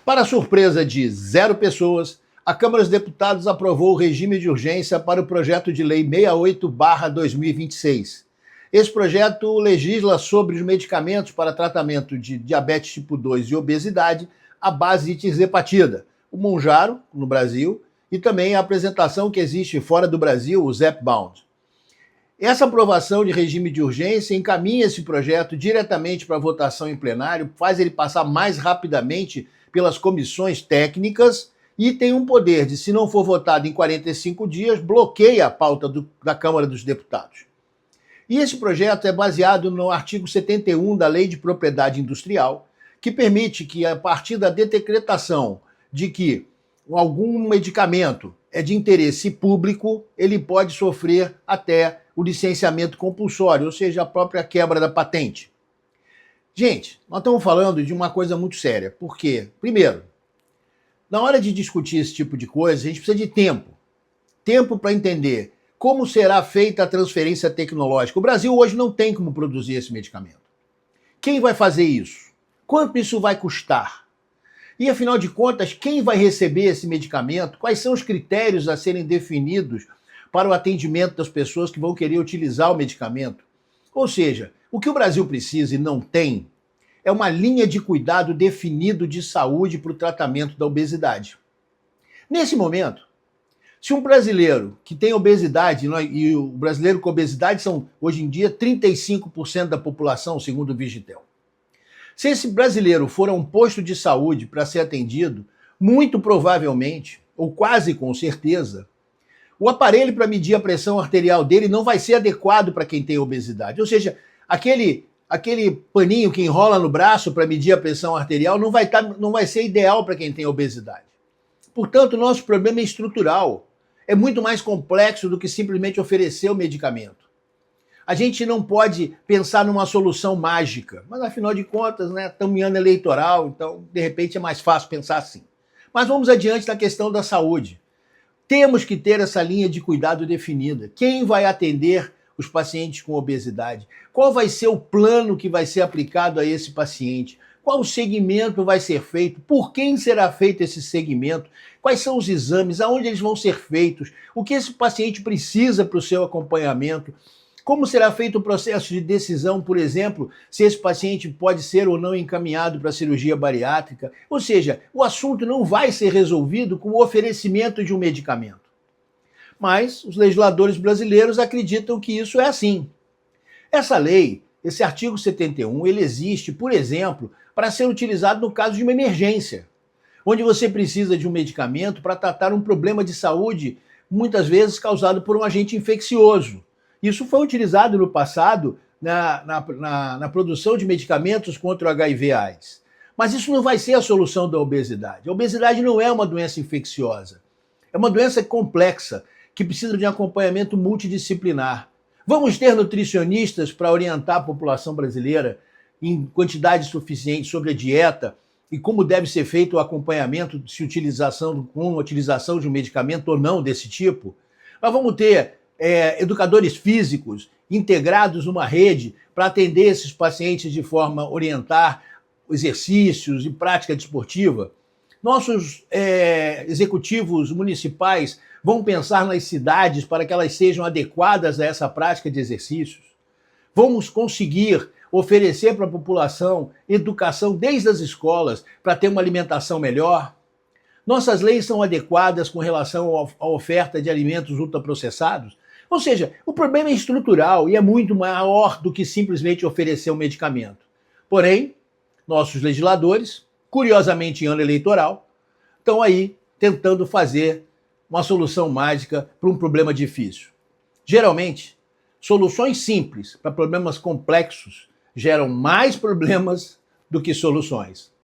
Para surpresa de zero pessoas, a Câmara dos Deputados aprovou o regime de urgência para o projeto de lei 68/2026. Esse projeto legisla sobre os medicamentos para tratamento de diabetes tipo 2 e obesidade à base de tirzepatida, o Mounjaro, no Brasil, e também a apresentação que existe fora do Brasil, o Zepbound. Essa aprovação de regime de urgência encaminha esse projeto diretamente para votação em plenário, faz ele passar mais rapidamente pelas comissões técnicas e tem um poder de, se não for votado em 45 dias, bloqueia a pauta da Câmara dos Deputados. E esse projeto é baseado no artigo 71 da Lei de Propriedade Industrial, que permite que, a partir da decretação de que algum medicamento é de interesse público, ele pode sofrer até o licenciamento compulsório, ou seja, a própria quebra da patente. Gente, nós estamos falando de uma coisa muito séria. Por quê? Primeiro, na hora de discutir esse tipo de coisa, a gente precisa de tempo. Tempo para entender como será feita a transferência tecnológica. O Brasil hoje não tem como produzir esse medicamento. Quem vai fazer isso? Quanto isso vai custar? E, afinal de contas, quem vai receber esse medicamento? Quais são os critérios a serem definidos para o atendimento das pessoas que vão querer utilizar o medicamento? Ou seja, o que o Brasil precisa e não tem é uma linha de cuidado definido de saúde para o tratamento da obesidade. Nesse momento, se um brasileiro que tem obesidade, e o brasileiro com obesidade são, hoje em dia, 35% da população, segundo o Vigitel. Se esse brasileiro for a um posto de saúde para ser atendido, muito provavelmente, ou quase com certeza, o aparelho para medir a pressão arterial dele não vai ser adequado para quem tem obesidade. Ou seja, aquele paninho que enrola no braço para medir a pressão arterial não vai ser ideal para quem tem obesidade. Portanto, o nosso problema é estrutural. É muito mais complexo do que simplesmente oferecer o medicamento. A gente não pode pensar numa solução mágica, mas afinal de contas, né, estamos em ano eleitoral, então de repente é mais fácil pensar assim. Mas vamos adiante da questão da saúde. Temos que ter essa linha de cuidado definida. Quem vai atender os pacientes com obesidade? Qual vai ser o plano que vai ser aplicado a esse paciente? Qual segmento vai ser feito? Por quem será feito esse segmento? Quais são os exames? Aonde eles vão ser feitos? O que esse paciente precisa para o seu acompanhamento? Como será feito o processo de decisão, por exemplo, se esse paciente pode ser ou não encaminhado para a cirurgia bariátrica? Ou seja, o assunto não vai ser resolvido com o oferecimento de um medicamento. Mas os legisladores brasileiros acreditam que isso é assim. Essa lei, esse artigo 71, ele existe, por exemplo, para ser utilizado no caso de uma emergência, onde você precisa de um medicamento para tratar um problema de saúde, muitas vezes causado por um agente infeccioso. Isso foi utilizado no passado na produção de medicamentos contra o HIV/AIDS. Mas isso não vai ser a solução da obesidade. A obesidade não é uma doença infecciosa. É uma doença complexa, que precisa de um acompanhamento multidisciplinar. Vamos ter nutricionistas para orientar a população brasileira em quantidade suficiente sobre a dieta e como deve ser feito o acompanhamento com a utilização de um medicamento ou não desse tipo. Nós vamos ter educadores físicos integrados numa rede para atender esses pacientes de forma a orientar exercícios e prática desportiva. Nossos executivos municipais vão pensar nas cidades para que elas sejam adequadas a essa prática de exercícios. Vamos conseguir oferecer para a população educação desde as escolas para ter uma alimentação melhor. Nossas leis são adequadas com relação à oferta de alimentos ultraprocessados. Ou seja, o problema é estrutural e é muito maior do que simplesmente oferecer um medicamento. Porém, nossos legisladores, curiosamente em ano eleitoral, estão aí tentando fazer uma solução mágica para um problema difícil. Geralmente, soluções simples para problemas complexos geram mais problemas do que soluções.